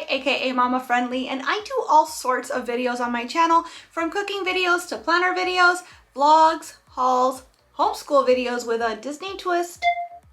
aka Mommafriendly, and I do all sorts of videos on my channel, from cooking videos to planner videos, vlogs, hauls, homeschool videos with a Disney twist,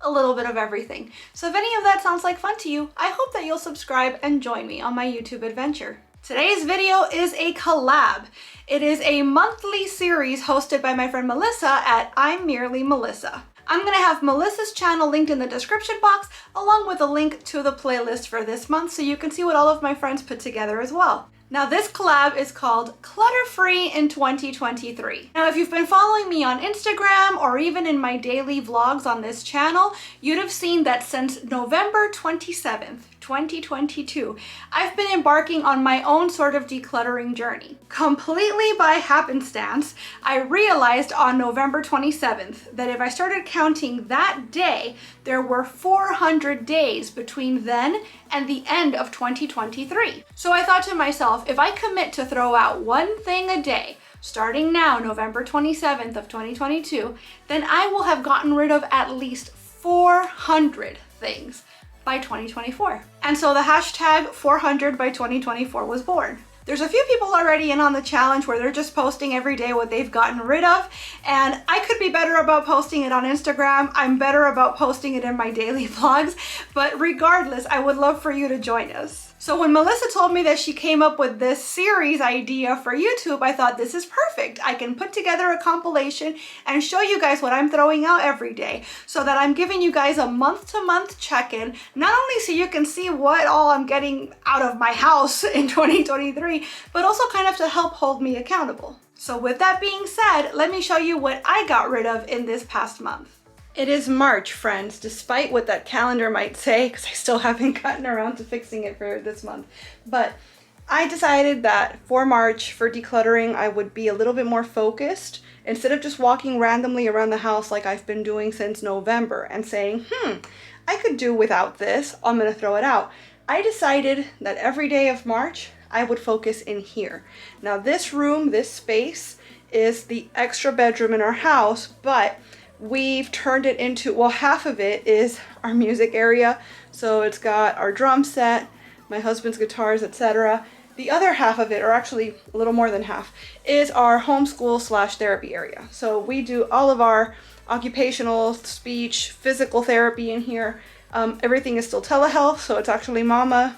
a little bit of everything. So if any of that sounds like fun to you, I hope that you'll subscribe and join me on my YouTube adventure. Today's video is a collab. It is a monthly series hosted by my friend Melissa at I'm Merely Melissa. I'm gonna have Melissa's channel linked in the description box, along with a link to the playlist for this month, so you can see what all of my friends put together as well. Now this collab is called Clutter Free in 2023. Now if you've been following me on Instagram or even in my daily vlogs on this channel, you'd have seen that since November 27th, 2022, I've been embarking on my own sort of decluttering journey. Completely by happenstance, I realized on November 27th that if I started counting that day, there were 400 days between then and the end of 2023. So I thought to myself, if I commit to throw out one thing a day, starting now, November 27th of 2022, then I will have gotten rid of at least 400 things by 2024. And so the hashtag 400 by 2024 was born. There's a few people already in on the challenge where they're just posting every day what they've gotten rid of, and I could be better about posting it on Instagram. I'm better about posting it in my daily vlogs, but regardless, I would love for you to join us. So when Melissa told me that she came up with this series idea for YouTube, I thought this is perfect. I can put together a compilation and show you guys what I'm throwing out every day, so that I'm giving you guys a month-to-month check-in, not only so you can see what all I'm getting out of my house in 2023, but also kind of to help hold me accountable. So with that being said, let me show you what I got rid of in this past month. It is March, friends, despite what that calendar might say, because I still haven't gotten around to fixing it for this month. But I decided that for March, for decluttering, I would be a little bit more focused. Instead of just walking randomly around the house like I've been doing since November and saying, I could do without this, I'm gonna throw it out. I decided that every day of March, I would focus in here. Now this room, this space, is the extra bedroom in our house, but we've turned it into, well, half of it is our music area. So it's got our drum set, my husband's guitars, etc. The other half of it, or actually a little more than half, is our homeschool / therapy area. So we do all of our occupational, speech, physical therapy in here. Everything is still telehealth, so it's actually Momma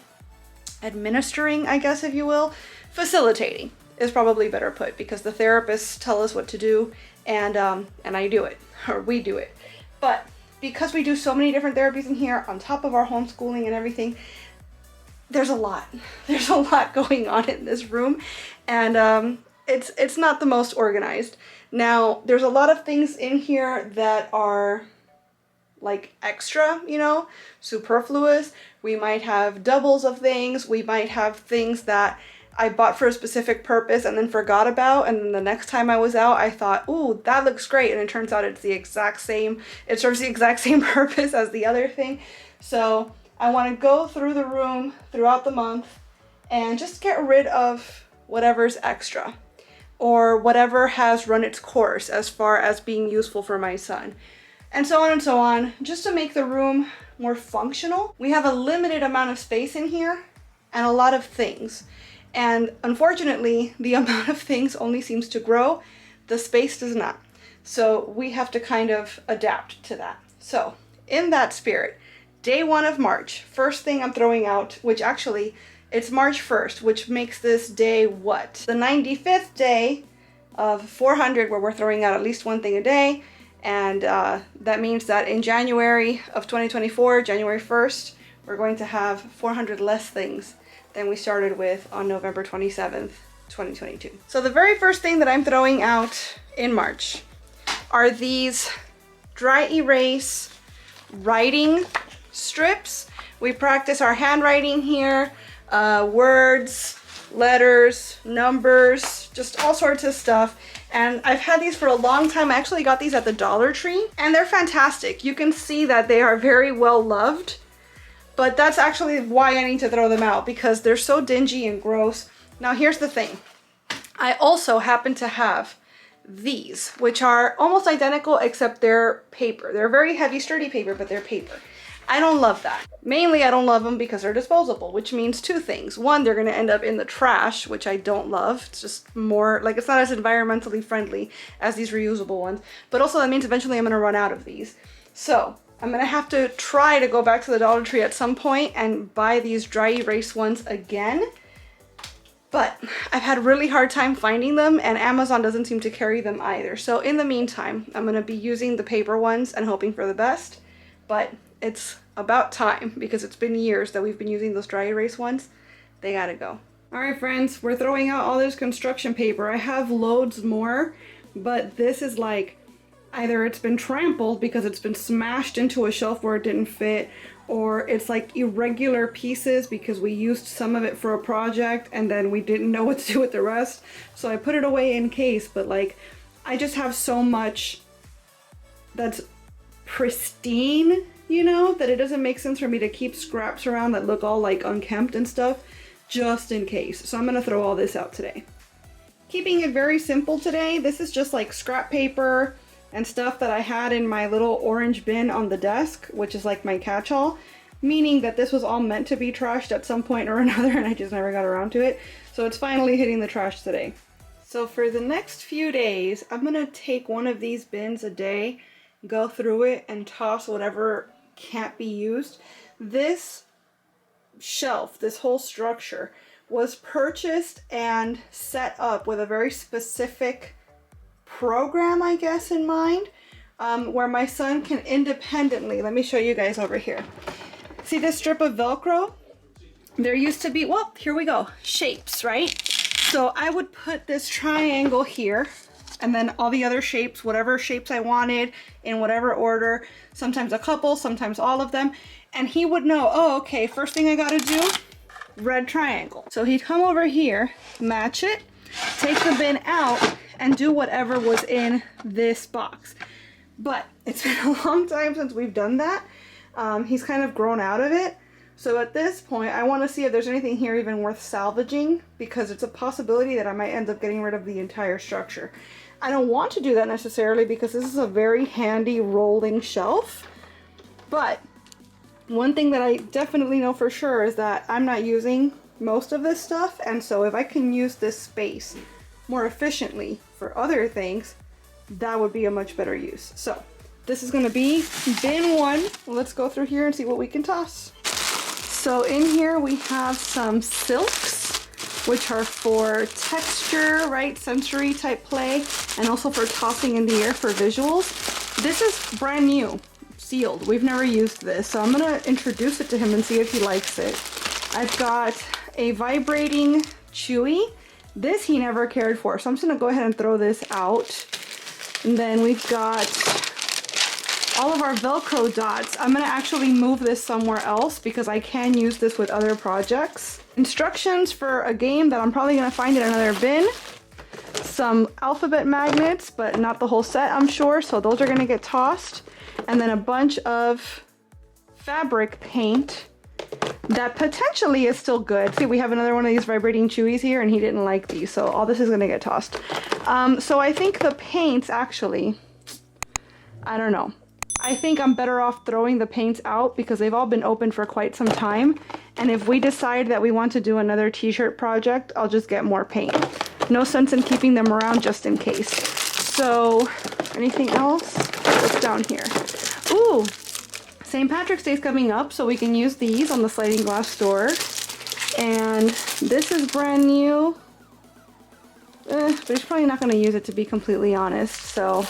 administering, I guess, if you will. Facilitating is probably better put, because the therapists tell us what to do, and I do it, or we do it. But because we do so many different therapies in here, on top of our homeschooling and everything, there's a lot. There's a lot going on in this room, and it's not the most organized. Now, there's a lot of things in here that are like extra, you know, superfluous. We might have doubles of things. We might have things that I bought for a specific purpose and then forgot about, and then the next time I was out, I thought, ooh, that looks great, and it turns out it's the exact same, it serves the exact same purpose as the other thing. So I want to go through the room throughout the month and just get rid of whatever's extra, or whatever has run its course as far as being useful for my son, and so on, just to make the room more functional. We have a limited amount of space in here and a lot of things. And unfortunately, the amount of things only seems to grow. The space does not. So we have to kind of adapt to that. So in that spirit, day 1 of March, first thing I'm throwing out, which actually it's March 1st, which makes this day what? The 95th day of 400, where we're throwing out at least one thing a day. And that means that in January of 2024, January 1st, we're going to have 400 less things than we started with on November 27th, 2022. So the very first thing that I'm throwing out in March are these dry erase writing strips. We practice our handwriting here, words, letters, numbers, just all sorts of stuff. And I've had these for a long time. I actually got these at the Dollar Tree, and they're fantastic. You can see that they are very well loved. But that's actually why I need to throw them out, because they're so dingy and gross. Now here's the thing. I also happen to have these, which are almost identical except they're paper. They're very heavy, sturdy paper, but they're paper. I don't love that. Mainly, I don't love them because they're disposable, which means two things. One, they're gonna end up in the trash, which I don't love. It's just more, like, it's not as environmentally friendly as these reusable ones. But also that means eventually I'm gonna run out of these. So I'm gonna have to try to go back to the Dollar Tree at some point and buy these dry erase ones again. But I've had a really hard time finding them, and Amazon doesn't seem to carry them either. So in the meantime, I'm gonna be using the paper ones and hoping for the best. But it's about time because it's been years that we've been using those dry erase ones. They gotta go. All right, friends, we're throwing out all this construction paper. I have loads more, but this is like, either it's been trampled because it's been smashed into a shelf where it didn't fit, or it's like irregular pieces because we used some of it for a project and then we didn't know what to do with the rest. So I put it away in case, but like, I just have so much that's pristine, you know, that it doesn't make sense for me to keep scraps around that look all like unkempt and stuff, just in case. So I'm gonna throw all this out today. Keeping it very simple today. This is just like scrap paper and stuff that I had in my little orange bin on the desk, which is like my catch-all, meaning that this was all meant to be trashed at some point or another and I just never got around to it. So it's finally hitting the trash today. So for the next few days, I'm gonna take one of these bins a day, go through it and toss whatever can't be used. This shelf, this whole structure, was purchased and set up with a very specific program, I guess, in mind, where my son can independently, let me show you guys over here. See this strip of Velcro? There used to be, well, here we go, shapes, right? So I would put this triangle here and then all the other shapes, whatever shapes I wanted in whatever order, sometimes a couple, sometimes all of them. And he would know, oh, okay, first thing I gotta do, red triangle. So he'd come over here, match it, take the bin out, and do whatever was in this box. But it's been a long time since we've done that. He's kind of grown out of it. So at this point, I want to see if there's anything here even worth salvaging, because it's a possibility that I might end up getting rid of the entire structure. I don't want to do that necessarily because this is a very handy rolling shelf. But one thing that I definitely know for sure is that I'm not using most of this stuff, and so if I can use this space more efficiently for other things, that would be a much better use. So this is going to be bin one. Let's go through here and see what we can toss. So in here we have some silks, which are for texture, right, sensory type play, and also for tossing in the air for visuals. This is brand new, sealed. We've never used this, so I'm gonna introduce it to him and see if he likes it. I've got a vibrating chewy. This he never cared for, so I'm just gonna go ahead and throw this out. And then we've got all of our Velcro dots. I'm gonna actually move this somewhere else because I can use this with other projects. Instructions for a game that I'm probably gonna find in another bin. Some alphabet magnets, but not the whole set, I'm sure, so those are gonna get tossed. And then a bunch of fabric paint that potentially is still good. See, we have another one of these vibrating chewies here and he didn't like these, so all this is gonna get tossed. So I think the paints actually, I don't know. I think I'm better off throwing the paints out because they've all been open for quite some time. And if we decide that we want to do another t-shirt project, I'll just get more paint. No sense in keeping them around just in case. So, anything else? What's down here? Ooh, St. Patrick's Day is coming up, so we can use these on the sliding glass door. And this is brand new. But he's probably not going to use it, to be completely honest. So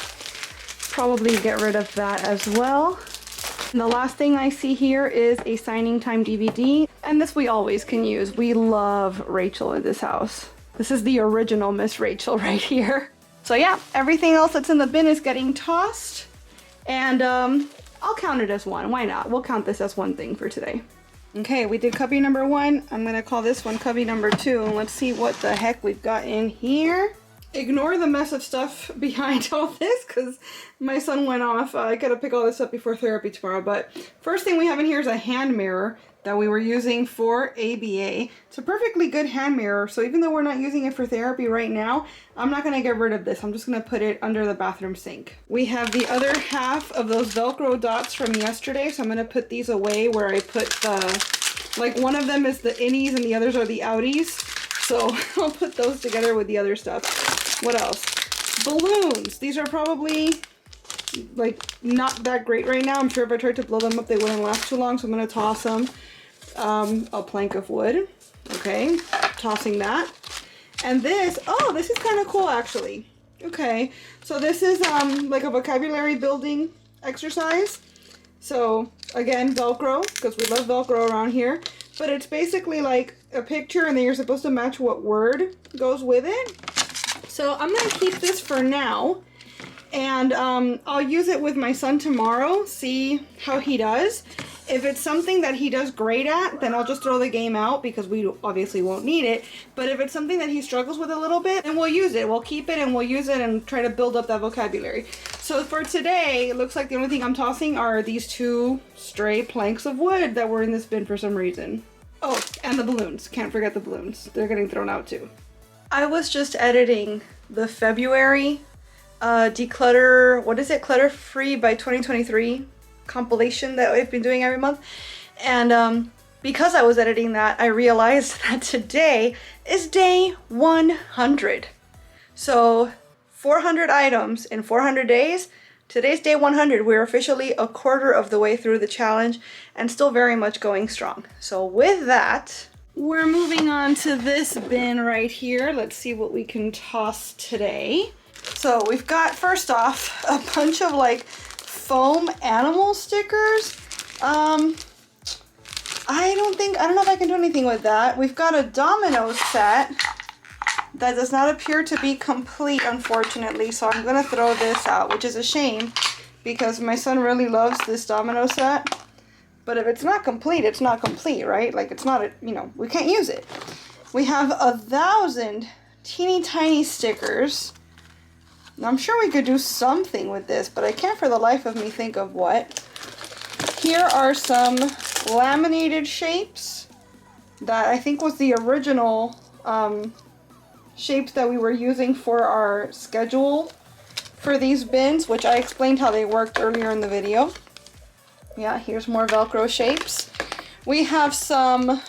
probably get rid of that as well. And the last thing I see here is a Signing Time DVD. And this we always can use. We love Rachel in this house. This is the original Miss Rachel right here. So yeah, everything else that's in the bin is getting tossed. And I'll count it as one. Why not? We'll count this as one thing for today. Okay, we did cubby number one. I'm gonna call this one cubby number two, and let's see what the heck we've got in here. Ignore the mess of stuff behind all this because my son went off. I gotta pick all this up before therapy tomorrow. But first thing we have in here is a hand mirror. that we were using for ABA. It's a perfectly good hand mirror, so even though we're not using it for therapy right now, I'm not gonna get rid of this. I'm just gonna put it under the bathroom sink. We have the other half of those Velcro dots from yesterday, so I'm gonna put these away where I put the, like one of them is the innies and the others are the outies. So I'll put those together with the other stuff. What else? Balloons. These are probably like not that great right now. I'm sure if I tried to blow them up, they wouldn't last too long, so I'm gonna toss them. A plank of wood. Okay, tossing that. And this, oh, this is kind of cool actually. Okay, so this is like a vocabulary building exercise. So again, Velcro, because we love Velcro around here. But it's basically like a picture and then you're supposed to match what word goes with it. So I'm gonna keep this for now. And I'll use it with my son tomorrow, see how he does. If it's something that he does great at, then I'll just throw the game out because we obviously won't need it. But if it's something that he struggles with a little bit, then we'll use it. We'll keep it and we'll use it and try to build up that vocabulary. So for today, it looks like the only thing I'm tossing are these 2 stray planks of wood that were in this bin for some reason. Oh, and the balloons. Can't forget the balloons. They're getting thrown out too. I was just editing the February Declutter, what is it? Clutter Free by 2023 compilation that I've been doing every month. And because I was editing that, I realized that today is day 100. So 400 items in 400 days. Today's day 100. We're officially a quarter of the way through the challenge and still very much going strong. So with that, we're moving on to this bin right here. Let's see what we can toss today. So we've got, first off, a bunch of like foam animal stickers. I don't know if I can do anything with that. We've got a domino set that does not appear to be complete, unfortunately, so I'm gonna throw this out, which is a shame because my son really loves this domino set. But if it's not complete, it's not complete, right? Like it's not, we can't use it. We have 1,000 teeny tiny stickers. I'm sure we could do something with this, but I can't for the life of me think of what. Here are some laminated shapes that I think was the original shapes that we were using for our schedule for these bins, which I explained how they worked earlier in the video. Yeah, here's more Velcro shapes. We have some,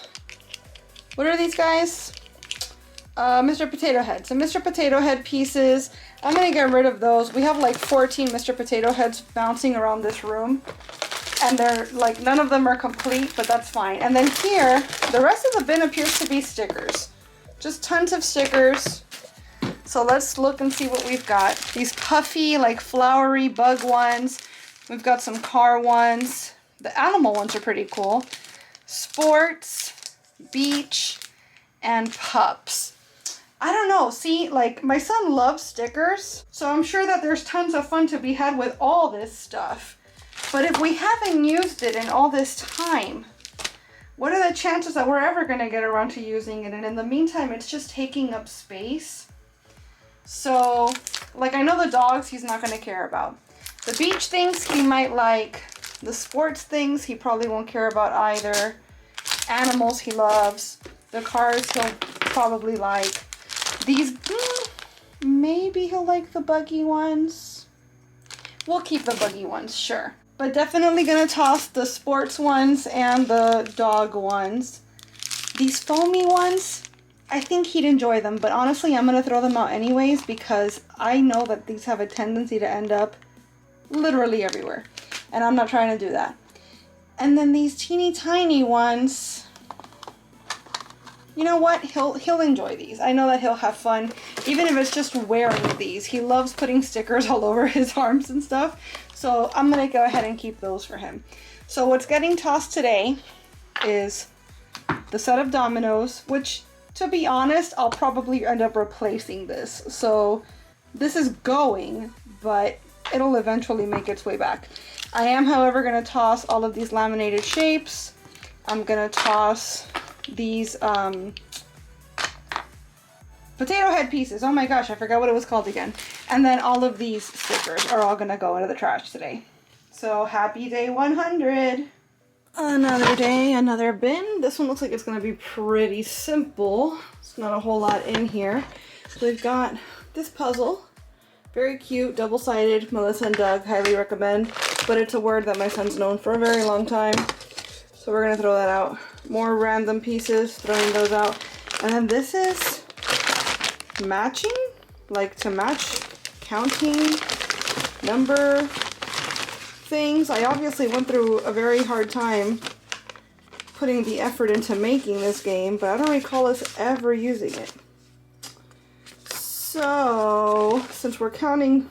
what are these guys? Mr. Potato Head. Some Mr. Potato Head pieces. I'm gonna get rid of those. We have like 14 Mr. Potato Heads bouncing around this room. And they're like, none of them are complete, but that's fine. And then here, the rest of the bin appears to be stickers. Just tons of stickers. So let's look and see what we've got. These puffy, like flowery bug ones. We've got some car ones. The animal ones are pretty cool. Sports, beach, and pups. I don't know, see, like my son loves stickers, so I'm sure that there's tons of fun to be had with all this stuff. But if we haven't used it in all this time, what are the chances that we're ever gonna get around to using it? And in the meantime, it's just taking up space. So, like I know the dogs he's not gonna care about. The beach things he might like. The sports things he probably won't care about either. Animals he loves. The cars he'll probably like. These, maybe he'll like the buggy ones. We'll keep the buggy ones, sure. But definitely gonna toss the sports ones and the dog ones. These foamy ones, I think he'd enjoy them, but honestly I'm gonna throw them out anyways because I know that these have a tendency to end up literally everywhere. And I'm not trying to do that. And then these teeny tiny ones, you know what? He'll enjoy these. I know that he'll have fun, even if it's just wearing these. He loves putting stickers all over his arms and stuff. So I'm gonna go ahead and keep those for him. So what's getting tossed today is the set of dominoes, which to be honest, I'll probably end up replacing this. So this is going, but it'll eventually make its way back. I am, however, gonna toss all of these laminated shapes. I'm gonna toss these potato head pieces. Oh my gosh, I forgot what it was called again. And then all of these stickers are all gonna go into the trash today. So happy day 100. Another day, another bin. This one looks like it's gonna be pretty simple. It's not a whole lot in here. So we've got this puzzle. Very cute, double-sided. Melissa and Doug highly recommend. But it's a word that my son's known for a very long time. So we're gonna throw that out. More random pieces, throwing those out. And then this is matching, like to match, counting, number things. I obviously went through a very hard time putting the effort into making this game, but I don't recall us ever using it. So, since we're counting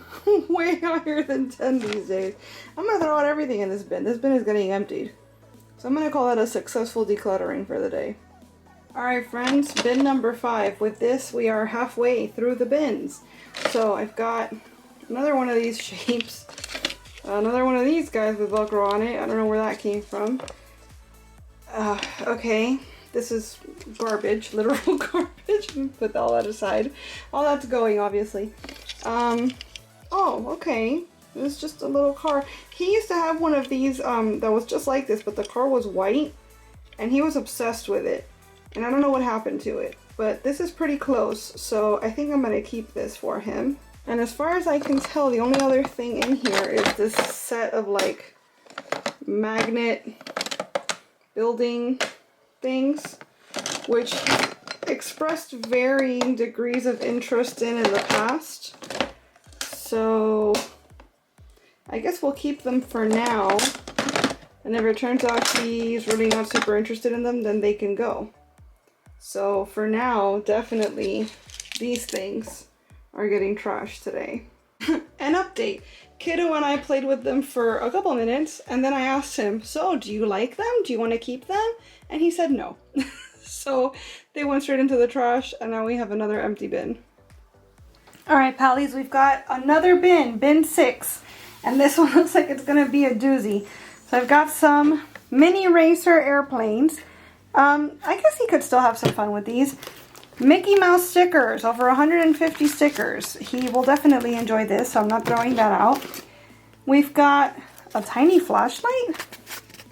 way higher than 10 these days, I'm gonna throw out everything in this bin. This bin is getting emptied. So I'm gonna call that a successful decluttering for the day. Alright friends, bin number 5. With this, we are halfway through the bins. So I've got another one of these shapes. Another one of these guys with Velcro on it. I don't know where that came from. Okay, this is garbage, literal garbage. Put all that aside. All that's going, obviously. Oh, okay. It was just a little car. He used to have one of these that was just like this, but the car was white, and he was obsessed with it. And I don't know what happened to it, but this is pretty close, so I think I'm gonna keep this for him. And as far as I can tell, the only other thing in here is this set of like magnet building things, which expressed varying degrees of interest in the past. So I guess we'll keep them for now. And if it turns out he's really not super interested in them, then they can go. So for now, definitely these things are getting trashed today. An update. Kiddo and I played with them for a couple minutes, and then I asked him, so do you like them? Do you want to keep them? And he said no. So they went straight into the trash, and now we have another empty bin. Alright pallies, we've got another bin, bin 6. And this one looks like it's gonna be a doozy. So I've got some mini racer airplanes. I guess he could still have some fun with these. Mickey Mouse stickers, over 150 stickers. He will definitely enjoy this, so I'm not throwing that out. We've got a tiny flashlight.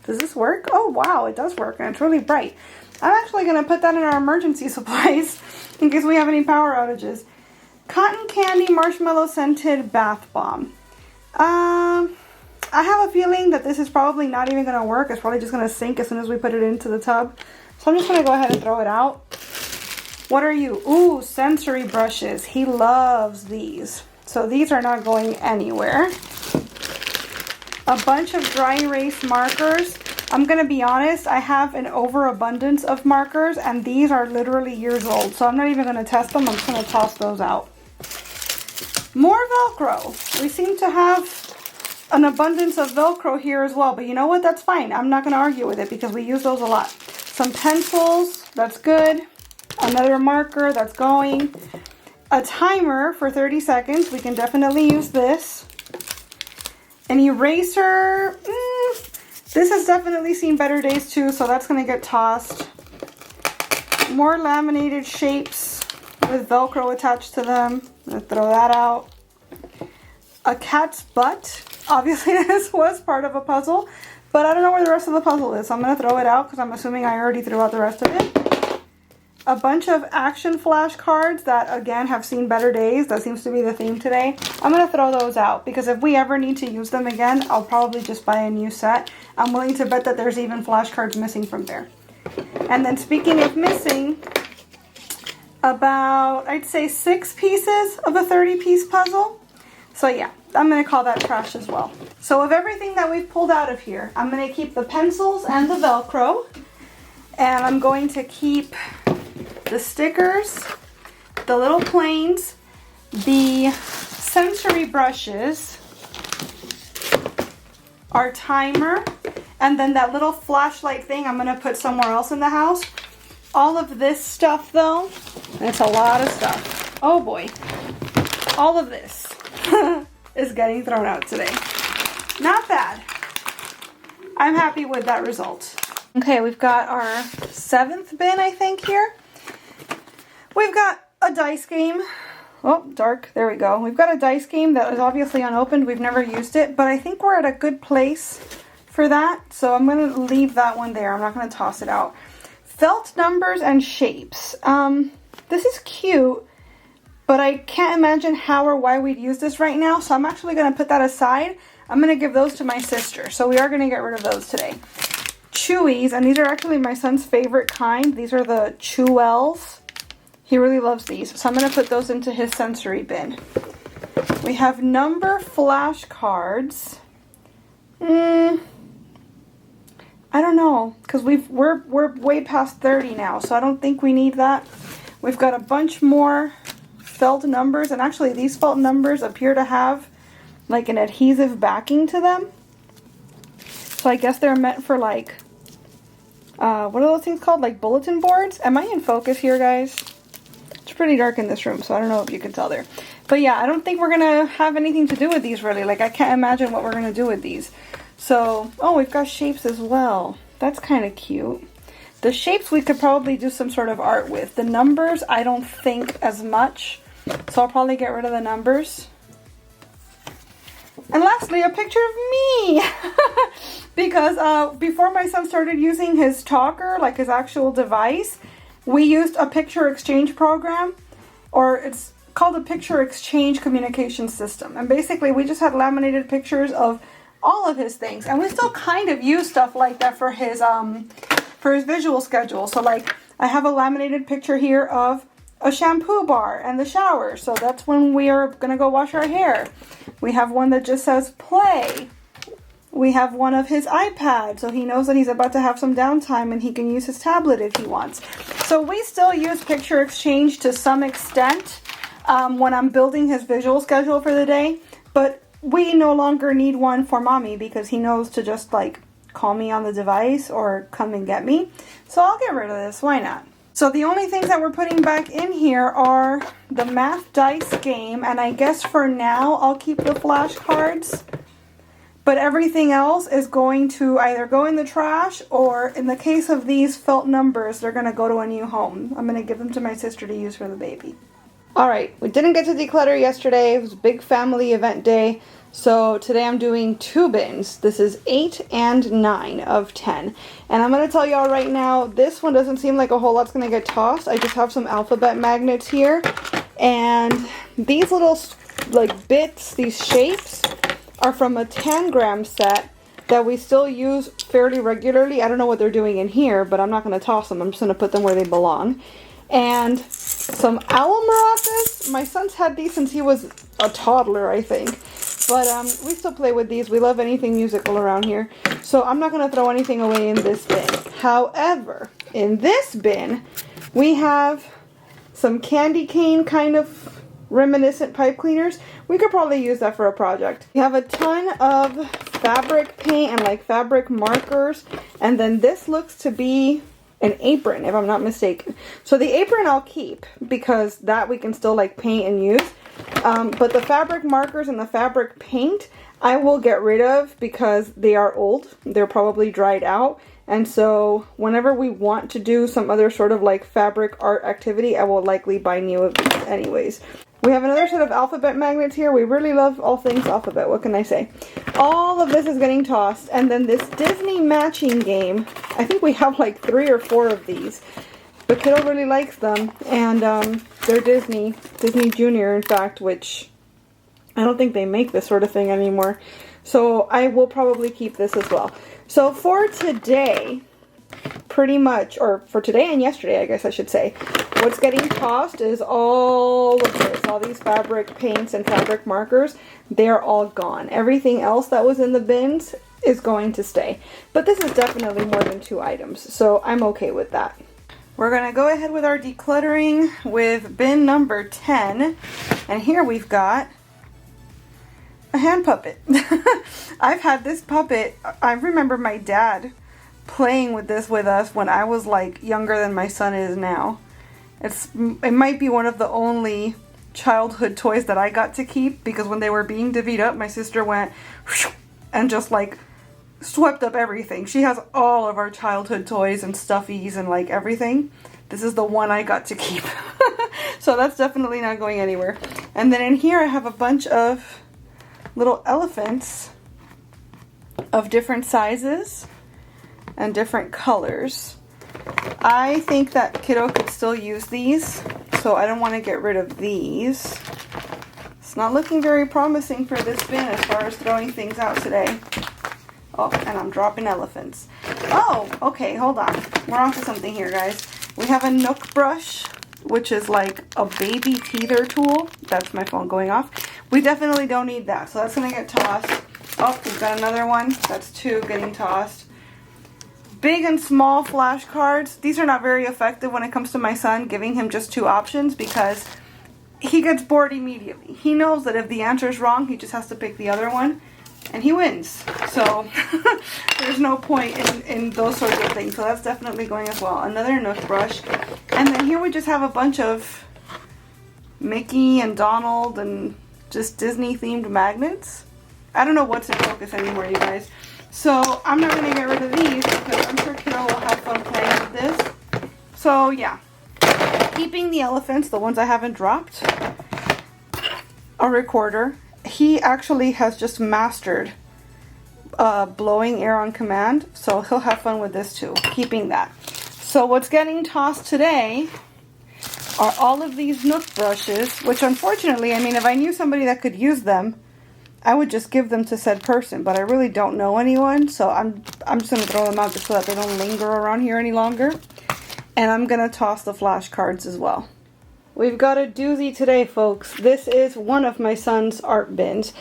Does this work? Oh wow, it does work, and it's really bright. I'm actually gonna put that in our emergency supplies in case we have any power outages. Cotton candy marshmallow scented bath bomb. I have a feeling that this is probably not even gonna work. It's probably just gonna sink as soon as we put it into the tub. So I'm just gonna go ahead and throw it out. What are you? Ooh, sensory brushes. He loves these. So these are not going anywhere. A bunch of dry erase markers. I'm gonna be honest, I have an overabundance of markers, and these are literally years old. So I'm not even gonna test them. I'm just gonna toss those out. More Velcro. We seem to have an abundance of Velcro here as well, but you know what? That's fine. I'm not gonna argue with it because we use those a lot. Some pencils, that's good. Another marker, that's going. A timer for 30 seconds. We can definitely use this. An eraser. This has definitely seen better days too, so that's going to get tossed. More laminated shapes with Velcro attached to them. I'm going to throw that out. A cat's butt. Obviously this was part of a puzzle, but I don't know where the rest of the puzzle is, so I'm going to throw it out because I'm assuming I already threw out the rest of it. A bunch of action flashcards that, again, have seen better days. That seems to be the theme today. I'm going to throw those out because if we ever need to use them again, I'll probably just buy a new set. I'm willing to bet that there's even flashcards missing from there. And then speaking of missing, about, I'd say 6 pieces of a 30-piece puzzle. So yeah, I'm going to call that trash as well. So of everything that we've pulled out of here, I'm going to keep the pencils and the Velcro. And I'm going to keep the stickers, the little planes, the sensory brushes, our timer, and then that little flashlight thing I'm going to put somewhere else in the house. All of this stuff though, it's a lot of stuff. Oh boy. All of this is getting thrown out today. Not bad. I'm happy with that result. Okay, we've got our 7th bin, I think, here. We've got a dice game. Oh, dark. There we go. We've got a dice game that is obviously unopened. We've never used it, but I think we're at a good place for for that. So I'm going to leave that one there. I'm not going to toss it out. Felt numbers and shapes. This is cute, but I can't imagine how or why we'd use this right now. So I'm actually going to put that aside. I'm going to give those to my sister. So we are going to get rid of those today. Chewies, and these are actually my son's favorite kind. These are the Chewells. He really loves these. So I'm going to put those into his sensory bin. We have number flashcards. I don't know, because we're way past 30 now, so I don't think we need that. We've got a bunch more felt numbers, and actually these felt numbers appear to have like an adhesive backing to them. So I guess they're meant for like, what are those things called? Like bulletin boards? Am I in focus here, guys? It's pretty dark in this room, so I don't know if you can tell there. But yeah, I don't think we're going to have anything to do with these really. Like I can't imagine what we're going to do with these. So, oh, we've got shapes as well. That's kind of cute. The shapes we could probably do some sort of art with. The numbers, I don't think as much. So I'll probably get rid of the numbers. And lastly, a picture of me. Because before my son started using his talker, like his actual device, we used a picture exchange program. Or it's called a picture exchange communication system. And basically we just had laminated pictures of all of his things, and we still kind of use stuff like that for his visual schedule. So like I have a laminated picture here of a shampoo bar and the shower, so that's when we are gonna go wash our hair. We have one that just says play. We have one of his iPad, so he knows that he's about to have some downtime and he can use his tablet if he wants. So we still use picture exchange to some extent when I'm building his visual schedule for the day, but we no longer need one for mommy because he knows to just like call me on the device or come and get me. So I'll get rid of this. Why not? So the only things that we're putting back in here are the math dice game. And I guess for now I'll keep the flashcards. But everything else is going to either go in the trash or in the case of these felt numbers, they're going to go to a new home. I'm going to give them to my sister to use for the baby. Alright, we didn't get to declutter yesterday. It was a big family event day. So today I'm doing 2 bins. This is 8 and 9 of 10. And I'm going to tell y'all right now, this one doesn't seem like a whole lot's going to get tossed. I just have some alphabet magnets here. And these little like bits, these shapes, are from a 10-gram set that we still use fairly regularly. I don't know what they're doing in here, but I'm not going to toss them. I'm just going to put them where they belong. And some owl maracas. My son's had these since he was a toddler, I think. But we still play with these. We love anything musical around here. So I'm not going to throw anything away in this bin. However, in this bin, we have some candy cane kind of reminiscent pipe cleaners. We could probably use that for a project. We have a ton of fabric paint and like fabric markers. And then this looks to be an apron, if I'm not mistaken. So the apron I'll keep because that we can still like paint and use. But the fabric markers and the fabric paint I will get rid of because they are old. They're probably dried out. And so whenever we want to do some other sort of like fabric art activity, I will likely buy new of these anyways. We have another set of alphabet magnets here. We really love all things alphabet. What can I say? All of this is getting tossed. And then this Disney matching game. I think we have like 3 or 4 of these. But kiddo really likes them. And they're Disney Junior, in fact, which I don't think they make this sort of thing anymore. So I will probably keep this as well. So for today, pretty much, or for today and yesterday, I guess I should say, what's getting tossed is all of this, all these fabric paints and fabric markers. They're all gone. Everything else that was in the bins is going to stay. But this is definitely more than 2 items, so I'm okay with that. We're going to go ahead with our decluttering with bin number 10. And here we've got a hand puppet. I've had this puppet. I remember my dad playing with this with us when I was like younger than my son is now. It might be one of the only childhood toys that I got to keep because when they were being divvied up, my sister went and just like swept up everything. She has all of our childhood toys and stuffies and like everything. This is the one I got to keep. So that's definitely not going anywhere. And then in here I have a bunch of little elephants of different sizes and different colors. I think that kiddo could still use these, so I don't want to get rid of these. It's not looking very promising for this bin as far as throwing things out today. Oh, and I'm dropping elephants. Oh, okay, hold on. We're on to something here, guys. We have a Nook brush, which is like a baby teether tool. That's my phone going off. We definitely don't need that, so that's going to get tossed. Oh, we've got another one. That's 2 getting tossed. Big and small flashcards. These are not very effective when it comes to my son, giving him just 2 options because he gets bored immediately. He knows that if the answer is wrong, he just has to pick the other one, and he wins. So there's no point in those sorts of things. So that's definitely going as well. Another Nook brush. And then here we just have a bunch of Mickey and Donald and just Disney themed magnets. I don't know what's in focus anymore, you guys. So I'm not going to get rid of these because I'm sure kiddo will have fun playing with this. So yeah, keeping the elephants, the ones I haven't dropped. A recorder. He actually has just mastered blowing air on command, so he'll have fun with this too. Keeping that. So what's getting tossed today are all of these Nook brushes, which unfortunately, I mean, if I knew somebody that could use them, I would just give them to said person, but I really don't know anyone, so I'm just going to throw them out just so that they don't linger around here any longer. And I'm going to toss the flashcards as well. We've got a doozy today, folks. This is one of my son's art bins.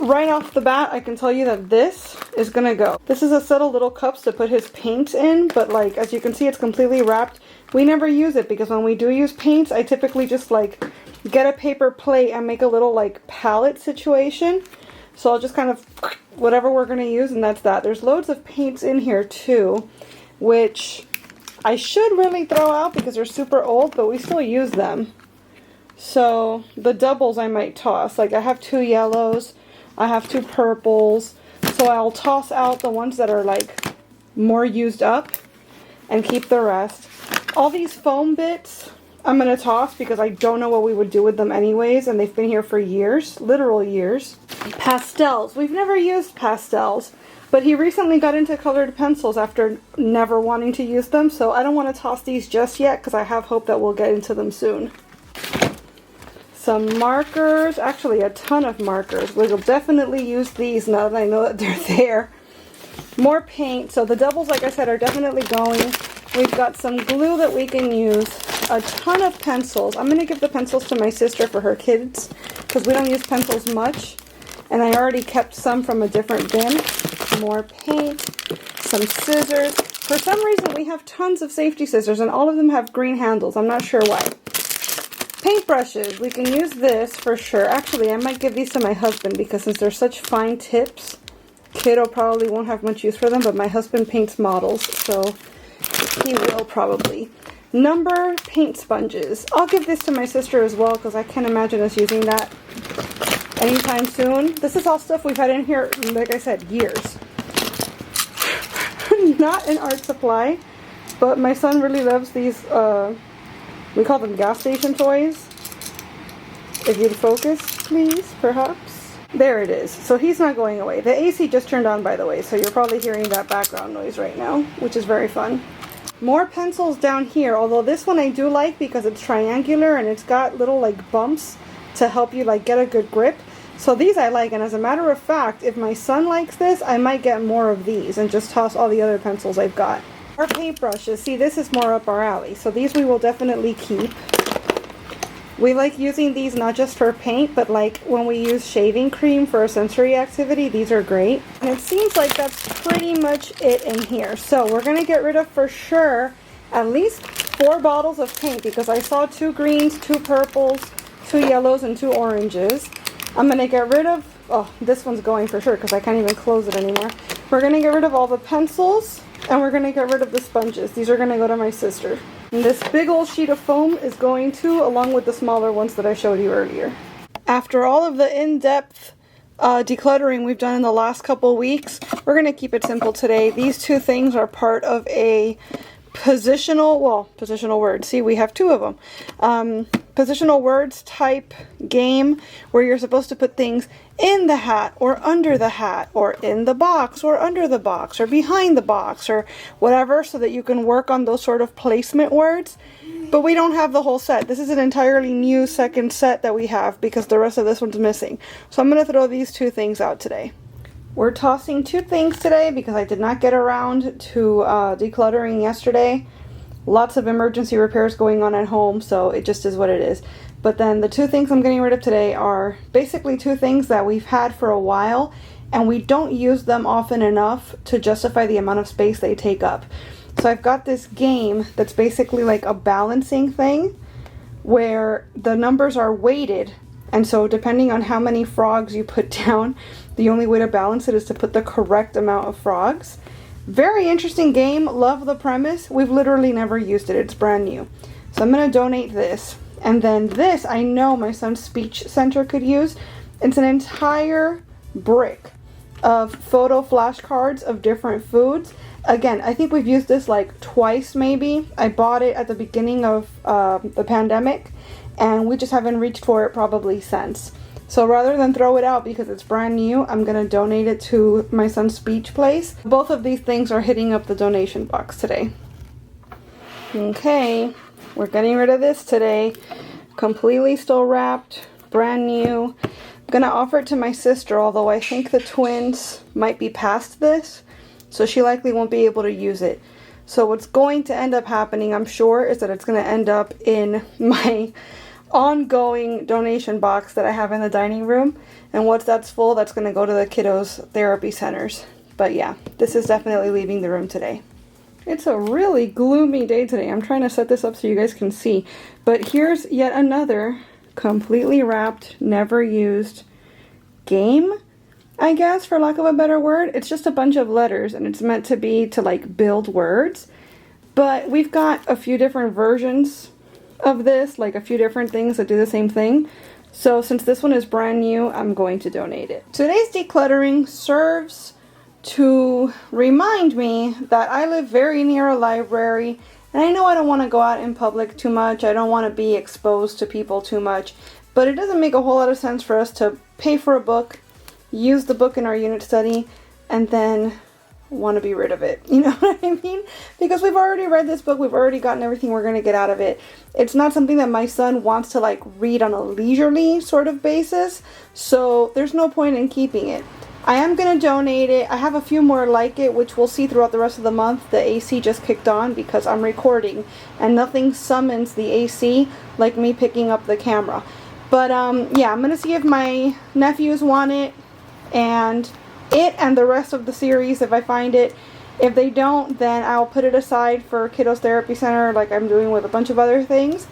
Right off the bat, I can tell you that this is going to go. This is a set of little cups to put his paints in, but like, as you can see, it's completely wrapped. We never use it because when we do use paints, I typically just like get a paper plate and make a little like palette situation. So I'll just kind of whatever we're going to use, and that's that. There's loads of paints in here too, which I should really throw out because they're super old, but we still use them. So the doubles I might toss. Like I have 2 yellows, I have 2 purples, so I'll toss out the ones that are like more used up and keep the rest. All these foam bits I'm going to toss because I don't know what we would do with them anyways, and they've been here for years, literal years. Pastels. We've never used pastels, but he recently got into colored pencils after never wanting to use them, so I don't want to toss these just yet because I have hope that we'll get into them soon. Some markers, actually a ton of markers. We'll definitely use these now that I know that they're there. More paint, so the doubles, like I said, are definitely going. We've got some glue that we can use. A ton of pencils. I'm going to give the pencils to my sister for her kids because we don't use pencils much. And I already kept some from a different bin. More paint. Some scissors. For some reason we have tons of safety scissors and all of them have green handles. I'm not sure why. Paintbrushes. We can use this for sure. Actually, I might give these to my husband because since they're such fine tips, kiddo probably won't have much use for them, but my husband paints models, so he will probably. Number paint sponges. I'll give this to my sister as well because I can't imagine us using that anytime soon. This is all stuff we've had in here, like I said, years. Not an art supply, but my son really loves these, we call them gas station toys. If you'd focus, please, perhaps. There it is. So he's not going away. The AC just turned on, by the way, so you're probably hearing that background noise right now, which is very fun. More pencils down here, although this one I do like because it's triangular and it's got little like bumps to help you like get a good grip. So these I like, and as a matter of fact, if my son likes this, I might get more of these and just toss all the other pencils I've got. More paintbrushes. See, this is more up our alley, so these we will definitely keep. We like using these not just for paint, but like when we use shaving cream for a sensory activity, these are great. And it seems like that's pretty much it in here. So we're going to get rid of, for sure, at least 4 bottles of paint because I saw 2 greens, 2 purples, 2 yellows, and 2 oranges. I'm going to get rid of, oh, this one's going for sure because I can't even close it anymore. We're going to get rid of all the pencils and we're going to get rid of the sponges. These are going to go to my sister. And this big old sheet of foam is going to, along with the smaller ones that I showed you earlier. After all of the in-depth decluttering we've done in the last couple weeks, we're going to keep it simple today. These 2 things are part of a positional word. See, we have 2 of them. positional words type game where you're supposed to put things in the hat or under the hat or in the box or under the box or behind the box or whatever, so that you can work on those sort of placement words. But we don't have the whole set. This is an entirely new second set that we have because the rest of this one's missing. So I'm going to throw these two things out today. We're tossing two things today because I did not get around to decluttering yesterday. Lots of emergency repairs going on at home, so it just is what it is. But then the two things I'm getting rid of today are basically two things that we've had for a while and we don't use them often enough to justify the amount of space they take up. So I've got this game that's basically like a balancing thing where the numbers are weighted, and so depending on how many frogs you put down, the only way to balance it is to put the correct amount of frogs. Very interesting game. Love the premise. We've literally never used it. It's brand new. So I'm going to donate this. And then this, I know my son's speech center could use. It's an entire brick of photo flashcards of different foods. Again, I think we've used this like twice maybe. I bought it at the beginning of the pandemic, and we just haven't reached for it probably since. So rather than throw it out because it's brand new, I'm going to donate it to my son's speech place. Both of these things are hitting up the donation box today. Okay, we're getting rid of this today. Completely still wrapped, brand new. I'm going to offer it to my sister, although I think the twins might be past this, so she likely won't be able to use it. So what's going to end up happening, I'm sure, is that it's going to end up in my ongoing donation box that I have in the dining room, and once that's full, that's going to go to the kiddos therapy centers. But yeah, this is definitely leaving the room today. It's a really gloomy day today. I'm trying to set this up so you guys can see, but here's yet another completely wrapped, never used game, I guess, for lack of a better word. It's just a bunch of letters and it's meant to be to like build words, but we've got a few different versions of this, like a few different things that do the same thing. So since this one is brand new, I'm going to donate it. Today's decluttering serves to remind me that I live very near a library, and I know I don't want to go out in public too much. I don't want to be exposed to people too much, but it doesn't make a whole lot of sense for us to pay for a book, use the book in our unit study, and then want to be rid of it. You know what I mean? Because we've already read this book, we've already gotten everything we're going to get out of it. It's not something that my son wants to like read on a leisurely sort of basis, so there's no point in keeping it. I am going to donate it. I have a few more like it, which we'll see throughout the rest of the month. The AC just kicked on because I'm recording, and nothing summons the AC like me picking up the camera. But yeah, I'm going to see if my nephews want it, and the rest of the series if I find it. If they don't, then I'll put it aside for Kiddos Therapy Center like I'm doing with a bunch of other things.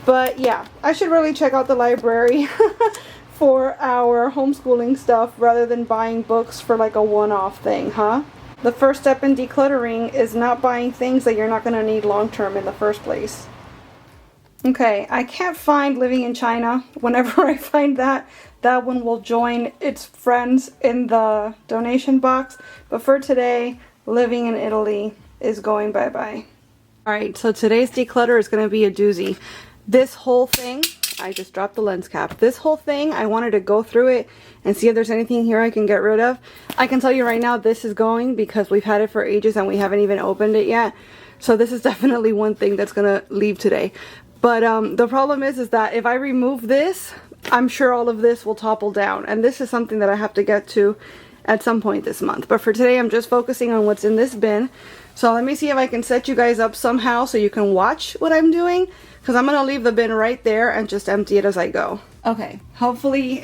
But yeah, I should really check out the library for our homeschooling stuff rather than buying books for like a one-off thing, huh? The first step in decluttering is not buying things that you're not going to need long-term in the first place. Okay, I can't find Living in China. Whenever I find that one will join its friends in the donation box. But for today, Living in Italy is going bye-bye. Alright, so today's declutter is going to be a doozy. This whole thing, I just dropped the lens cap. This whole thing, I wanted to go through it and see if there's anything here I can get rid of. I can tell you right now this is going because we've had it for ages and we haven't even opened it yet. So this is definitely one thing that's going to leave today. But the problem is that if I remove this, I'm sure all of this will topple down. And this is something that I have to get to at some point this month. But for today, I'm just focusing on what's in this bin. So let me see if I can set you guys up somehow so you can watch what I'm doing. Because I'm going to leave the bin right there and just empty it as I go. Okay, hopefully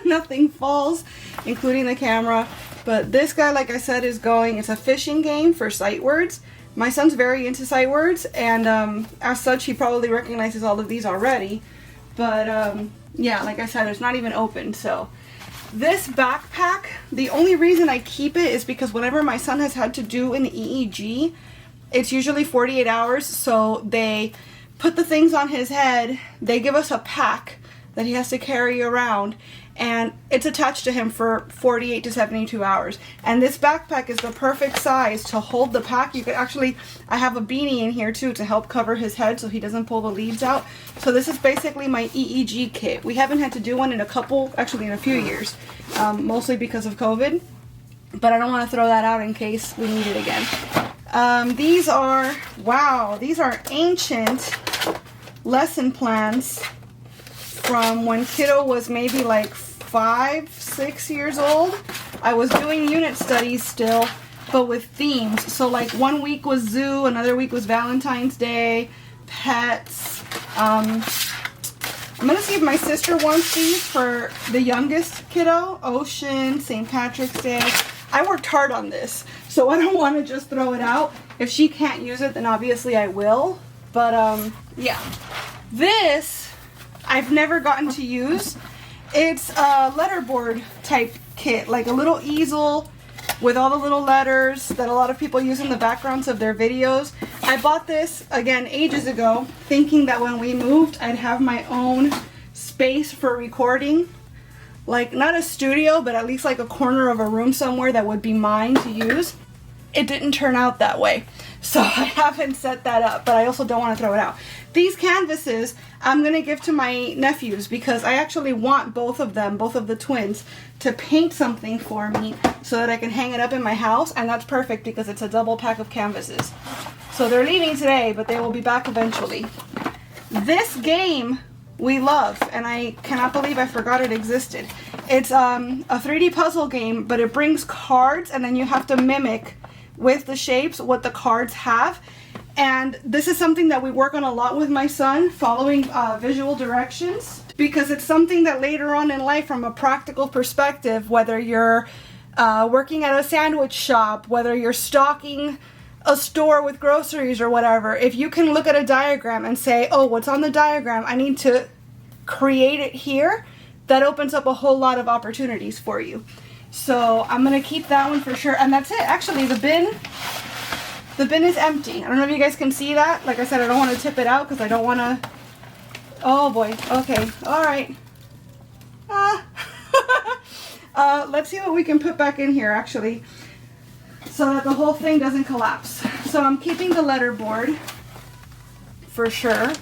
nothing falls, including the camera. But this guy, like I said, is going. It's a fishing game for sight words. My son's very into sight words, and as such, he probably recognizes all of these already. But yeah, like I said, it's not even open. So this backpack, the only reason I keep it is because whenever my son has had to do an EEG, it's usually 48 hours. So they put the things on his head, they give us a pack that he has to carry around, and it's attached to him for 48 to 72 hours. And this backpack is the perfect size to hold the pack. You could actually, I have a beanie in here too to help cover his head so he doesn't pull the leaves out. So this is basically my EEG kit. We haven't had to do one in a few years, mostly because of COVID. But I don't want to throw that out in case we need it again. These are ancient lesson plans from when kiddo was maybe like 5, 6 years old. I was doing unit studies still, but with themes. So like one week was zoo, another week was Valentine's Day, pets. I'm gonna see if my sister wants these for the youngest kiddo. Ocean, St. Patrick's Day. I worked hard on this, so I don't want to just throw it out. If she can't use it, then obviously I will. But yeah. This I've never gotten to use. It's a letterboard type kit, like a little easel with all the little letters that a lot of people use in the backgrounds of their videos. I bought this, again, ages ago, thinking that when we moved, I'd have my own space for recording. Like, not a studio, but at least like a corner of a room somewhere that would be mine to use. It didn't turn out that way, so I haven't set that up, but I also don't want to throw it out. These canvases I'm going to give to my nephews because I actually want both of them, both of the twins, to paint something for me so that I can hang it up in my house, and that's perfect because it's a double pack of canvases. So they're leaving today, but they will be back eventually. This game we love, and I cannot believe I forgot it existed. It's a 3D puzzle game, but it brings cards, and then you have to mimic with the shapes what the cards have. And this is something that we work on a lot with my son, following visual directions, because it's something that later on in life, from a practical perspective, whether you're working at a sandwich shop, whether you're stocking a store with groceries or whatever, if you can look at a diagram and say, oh, what's on the diagram, I need to create it here, that opens up a whole lot of opportunities for you. So I'm going to keep that one for sure. And that's it. Actually, the bin is empty. I don't know if you guys can see that. Like I said, I don't want to tip it out because I don't want to... Oh boy. Okay. All right. Let's see what we can put back in here, actually, so that the whole thing doesn't collapse. So I'm keeping the letterboard for sure.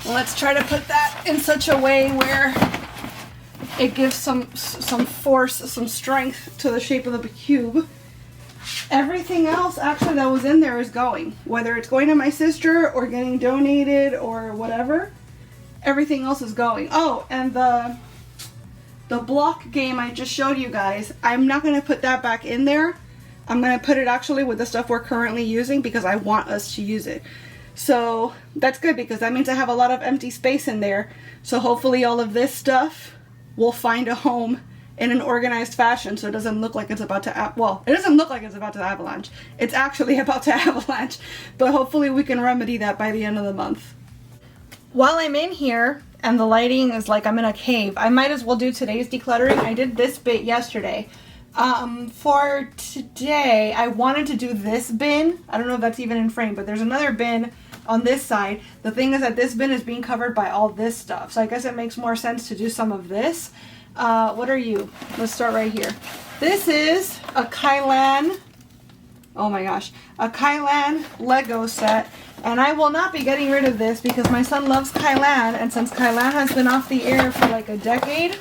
Let's try to put that in such a way where it gives some force, some strength to the shape of the cube. Everything else actually that was in there is going. Whether it's going to my sister or getting donated or whatever, everything else is going. Oh, and the block game I just showed you guys, I'm not going to put that back in there. I'm going to put it actually with the stuff we're currently using because I want us to use it. So that's good because that means I have a lot of empty space in there. So hopefully all of this stuff will find a home in an organized fashion so it doesn't look like it's about to, well, it doesn't look like it's about to avalanche. It's actually about to avalanche, but hopefully we can remedy that by the end of the month. While I'm in here and the lighting is like I'm in a cave, I might as well do today's decluttering. I did this bit yesterday. For today, I wanted to do this bin. I don't know if that's even in frame, but there's another bin on this side. The thing is that this bin is being covered by all this stuff, so I guess it makes more sense to do some of this. What are you? Let's start right here. This is a Kylan, oh my gosh, a Kylan Lego set, and I will not be getting rid of this because my son loves Kylan, and since Kylan has been off the air for like a decade,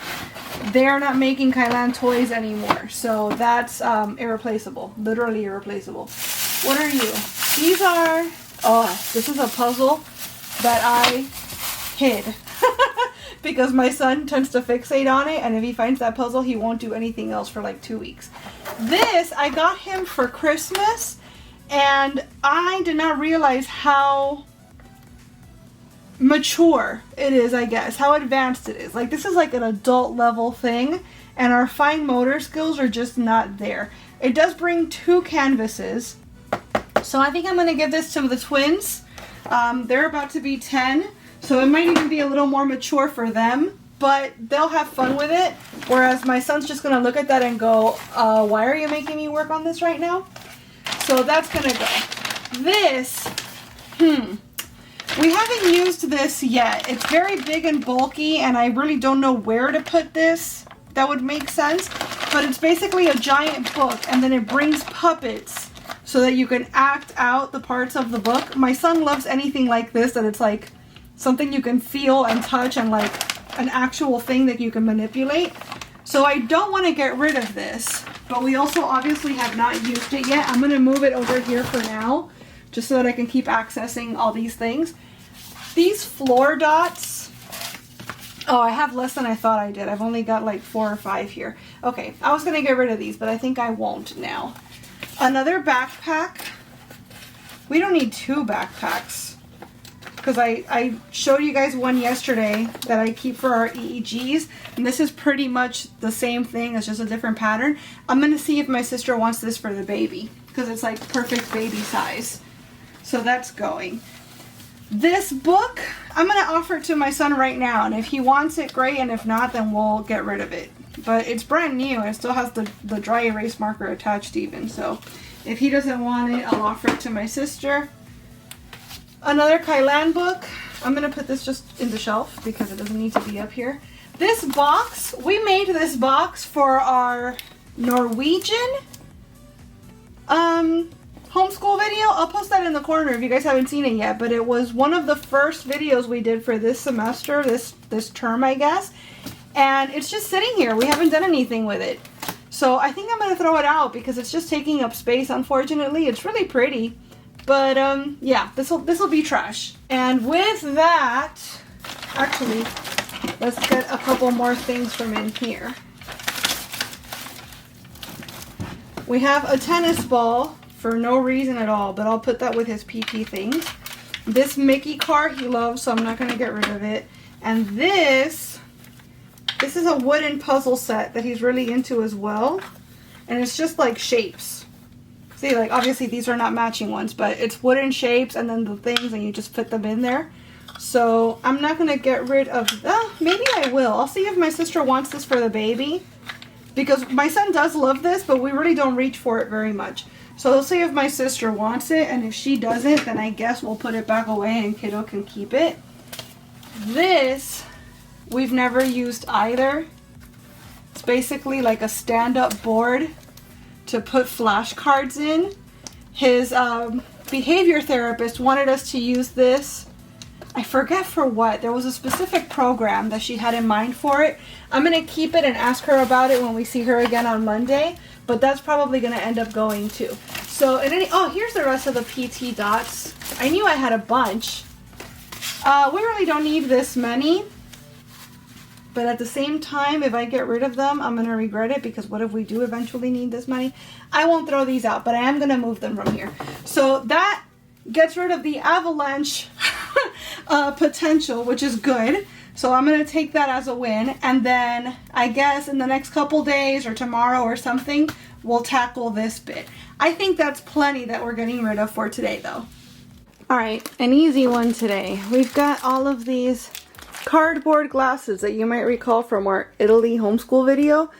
they're not making Kylan toys anymore. So that's irreplaceable, literally irreplaceable. What are you? These are, oh, this is a puzzle that I hid. Because my son tends to fixate on it, and if he finds that puzzle, he won't do anything else for like 2 weeks. This, I got him for Christmas, and I did not realize how mature it is, I guess, how advanced it is. Like, this is like an adult level thing, and our fine motor skills are just not there. It does bring 2 canvases, so I think I'm going to give this to the twins. They're about to be 10. So it might even be a little more mature for them, but they'll have fun with it. Whereas my son's just going to look at that and go, why are you making me work on this right now? So that's going to go. This, we haven't used this yet. It's very big and bulky, and I really don't know where to put this. that would make sense. But it's basically a giant book, and then it brings puppets so that you can act out the parts of the book. My son loves anything like this, that it's like something you can feel and touch and like an actual thing that you can manipulate. So I don't want to get rid of this, but we also obviously have not used it yet. I'm going to move it over here for now, just so that I can keep accessing all these things. These floor dots, oh, I have less than I thought I did. I've only got like 4 or 5 here. Okay, I was going to get rid of these, but I think I won't now. Another backpack. We don't need 2 backpacks, because I showed you guys one yesterday that I keep for our EEGs, and this is pretty much the same thing. It's just a different pattern. I'm going to see if my sister wants this for the baby, because it's like perfect baby size. So that's going. This book, I'm going to offer it to my son right now, and if he wants it, great, and if not, then we'll get rid of it. But it's brand new, and it still has the dry erase marker attached even, so if he doesn't want it, I'll offer it to my sister. Another Kailan book. I'm going to put this just in the shelf because it doesn't need to be up here. This box, we made this box for our Norwegian homeschool video. I'll post that in the corner if you guys haven't seen it yet, but it was one of the first videos we did for this semester, this term, I guess. And it's just sitting here. We haven't done anything with it. So I think I'm going to throw it out because it's just taking up space, unfortunately. It's really pretty. But yeah, this'll be trash. And with that, actually, let's get a couple more things from in here. We have a tennis ball for no reason at all, but I'll put that with his PT things. This Mickey car he loves, so I'm not going to get rid of it. And this is a wooden puzzle set that he's really into as well. And it's just like shapes. See, like obviously these are not matching ones, but it's wooden shapes and then the things, and you just put them in there. So I'm not going to get rid of that. Maybe I will. I'll see if my sister wants this for the baby, because my son does love this, but we really don't reach for it very much. So we'll see if my sister wants it, and if she doesn't, then I guess we'll put it back away and kiddo can keep it. This we've never used either. It's basically like a stand-up board to put flashcards in. His behavior therapist wanted us to use this. I forget for what. There was a specific program that she had in mind for it. I'm going to keep it and ask her about it when we see her again on Monday, but that's probably going to end up going too. So, here's the rest of the PT dots. I knew I had a bunch. We really don't need this many. But at the same time, if I get rid of them, I'm going to regret it, because what if we do eventually need this money? I won't throw these out, but I am going to move them from here. So that gets rid of the avalanche potential, which is good. So I'm going to take that as a win. And then I guess in the next couple days or tomorrow or something, we'll tackle this bit. I think that's plenty that we're getting rid of for today, though. All right, an easy one today. We've got all of these cardboard glasses that you might recall from our Italy homeschool video.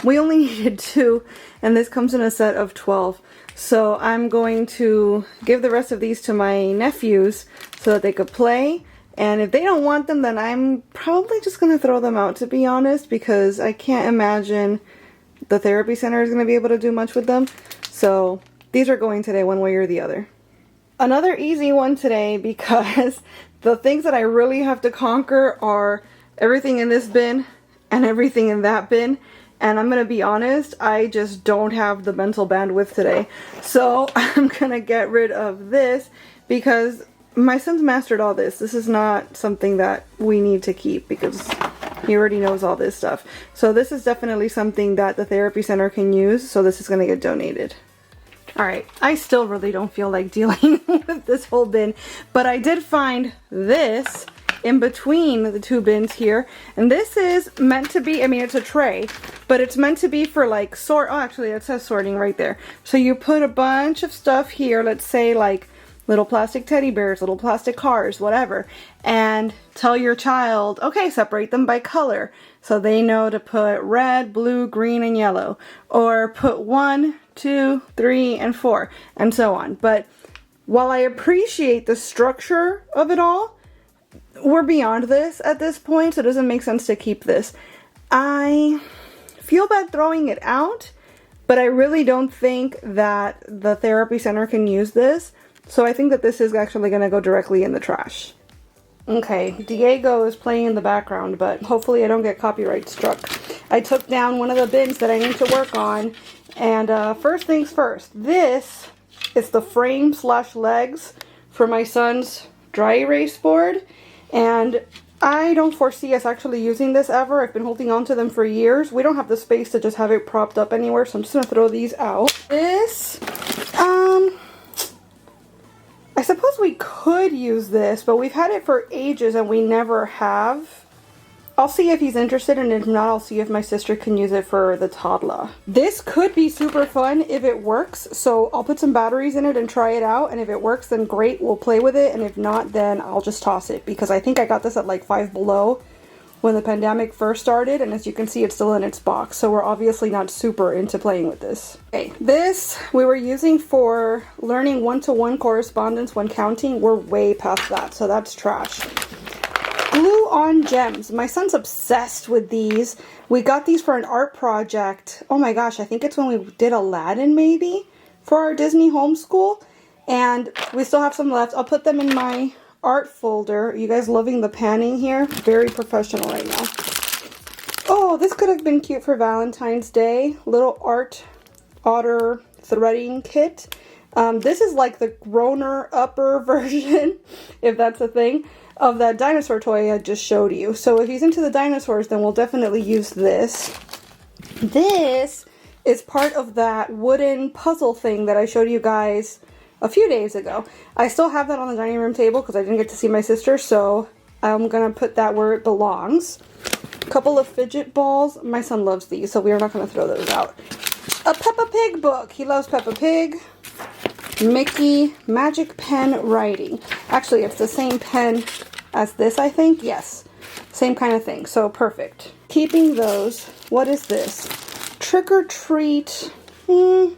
We only needed 2, and this comes in a set of 12. So I'm going to give the rest of these to my nephews so that they could play. And if they don't want them, then I'm probably just going to throw them out, to be honest, because I can't imagine the therapy center is going to be able to do much with them. So these are going today one way or the other. Another easy one today, because the things that I really have to conquer are everything in this bin and everything in that bin. And I'm going to be honest, I just don't have the mental bandwidth today. So I'm going to get rid of this because my son's mastered all this. This is not something that we need to keep because he already knows all this stuff. So this is definitely something that the therapy center can use. So this is going to get donated. Alright, I still really don't feel like dealing with this whole bin, but I did find this in between the 2 bins here, and this is meant to be, I mean, it's a tray, but it's meant to be for like oh, actually it says sorting right there. So you put a bunch of stuff here, let's say like little plastic teddy bears, little plastic cars, whatever, and tell your child, okay, separate them by color, so they know to put red, blue, green, and yellow, or put 1, 2, 3, and 4, and so on. But while I appreciate the structure of it all, we're beyond this at this point, so it doesn't make sense to keep this. I feel bad throwing it out, but I really don't think that the therapy center can use this. So I think that this is actually gonna go directly in the trash. Okay, Diego is playing in the background, but hopefully I don't get copyright struck. I took down one of the bins that I need to work on, and first things first, this is the frame / legs for my son's dry erase board, and I don't foresee us actually using this ever. I've been holding on to them for years. We don't have the space to just have it propped up anywhere, so I'm just gonna throw these out. This, I suppose we could use this, but we've had it for ages and we never have. I'll see if he's interested, and if not, I'll see if my sister can use it for the toddler. This could be super fun if it works, so I'll put some batteries in it and try it out, and if it works, then great, we'll play with it, and if not, then I'll just toss it, because I think I got this at like Five Below when the pandemic first started, and as you can see, it's still in its box, so we're obviously not super into playing with this. Okay, this we were using for learning one-to-one correspondence when counting. We're way past that, so that's trash. Glue on gems. My son's obsessed with these. We got these for an art project. Oh my gosh, I think it's when we did Aladdin maybe for our Disney homeschool, and we still have some left. I'll put them in my art folder. You guys loving the panning here? Very professional right now. Oh, this could have been cute for Valentine's Day. Little art otter threading kit. This is like the grown-er upper version, if that's a thing, of that dinosaur toy I just showed you. So if he's into the dinosaurs, then we'll definitely use this. This is part of that wooden puzzle thing that I showed you guys a few days ago. I still have that on the dining room table because I didn't get to see my sister, so I'm gonna put that where it belongs. A couple of fidget balls. My son loves these, so we are not gonna throw those out. A Peppa Pig book. He loves Peppa Pig. Mickey magic pen writing. Actually, it's the same pen as this, I think. Yes, same kind of thing, so perfect. Keeping those. What is this? Trick or treat. I'm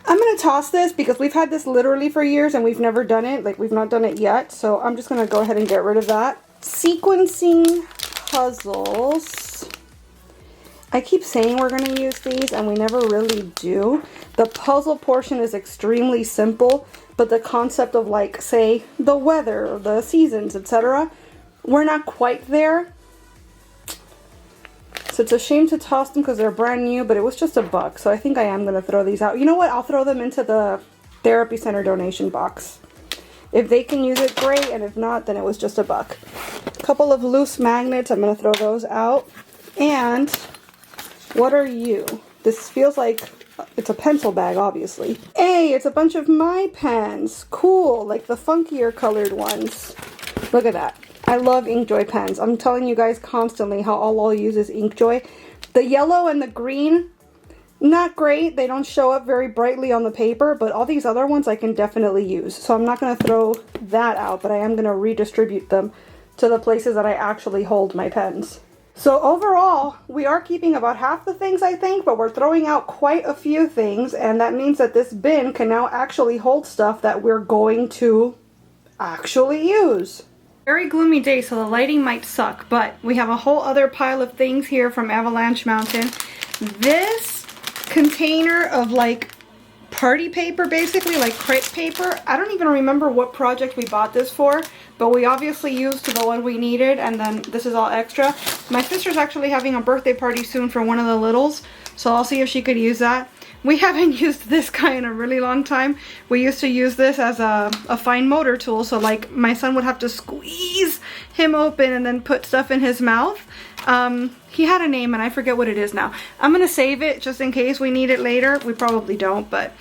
gonna toss this because we've had this literally for years and we've never done it. Like, we've not done it yet, so I'm just gonna go ahead and get rid of that. Sequencing puzzles. I keep saying we're going to use these, and we never really do. The puzzle portion is extremely simple, but the concept of, like, say, the weather, the seasons, etc., we're not quite there. So it's a shame to toss them because they're brand new, but it was just $1, so I think I am going to throw these out. You know what? I'll throw them into the therapy center donation box. If they can use it, great, and if not, then it was just $1. A couple of loose magnets. I'm going to throw those out. And what are you? This feels like it's a pencil bag, obviously. Hey, it's a bunch of my pens. Cool, like the funkier colored ones. Look at that. I love Inkjoy pens. I'm telling you guys constantly how all I'll use is Inkjoy. The yellow and the green, not great. They don't show up very brightly on the paper, but all these other ones I can definitely use. So I'm not going to throw that out, but I am going to redistribute them to the places that I actually hold my pens. So overall, we are keeping about half the things, I think, but we're throwing out quite a few things, and that means that this bin can now actually hold stuff that we're going to actually use. Very gloomy day, so the lighting might suck, but we have a whole other pile of things here from Avalanche Mountain. This container of like party paper, basically like crepe paper. I don't even remember what project we bought this for, but we obviously used the one we needed, and then this is all extra. My sister's actually having a birthday party soon for one of the littles, so I'll see if she could use that. We haven't used this guy in a really long time. We used to use this as a fine motor tool, so like my son would have to squeeze him open and then put stuff in his mouth. He had a name and I forget what it is now. I'm gonna save it just in case we need it later. We probably don't, but